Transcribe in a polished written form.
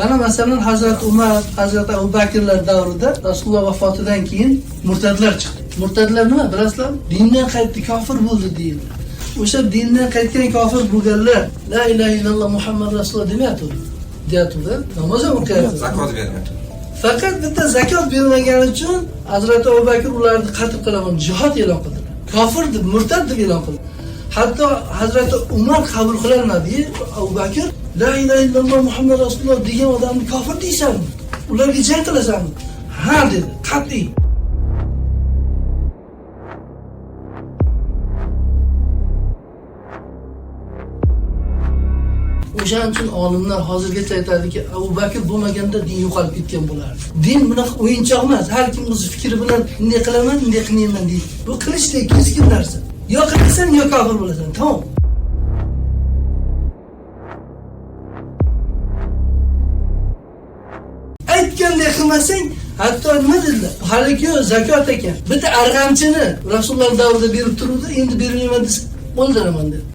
Mana masalan Hazrat Umar, Hazrat Abu Bakrlar davrida Rasululloh vafotidan keyin murtadlar chiqdi. Murtadlar nima bilasizlar? Dindan qaytdi, kofir bo'ldi deyildi. O'sha dindan qaytgan kofir bo'lganlar la ilaha illalloh Muhammad rasululloh deyapti-da, namoz o'qiyapti. Zakot bermaydi. Faqat bitta zakot bermagani uchun Hazrat Abu Bakr ularni qatl qilaman jihad e'lon qildilar. Kofir deb, murtad deb e'lon qildi. Hatto Hazrat Umar qabul qilolmadi. Abu Bakr la ilaha illalloh Muhammad rasululloh degan odamni kofir deysanmi? Ularga jang qilasanmi? Ha dedi, qat'iy. O'shaning uchun olimlar hozirgacha aytadiki, Abu Bakr bo'lmaganda din yo'qolib ketgan bo'lardi. Din bunaqa o'yinchoq emas. Har kim o'z fikri bilan bunday qilaman, bunday qilmayman deydi. Bu qilishdek keskin narsa. Yo qilasan, yo kofir bo'lasan. Tamom. Aytganday qilmasang, hatto nima dedilar? Haligi zakot ekan. Bitta arg'amchini Rasululloh davrida berib turuvdi, endi bermayman desa, o'ldiraman dedi.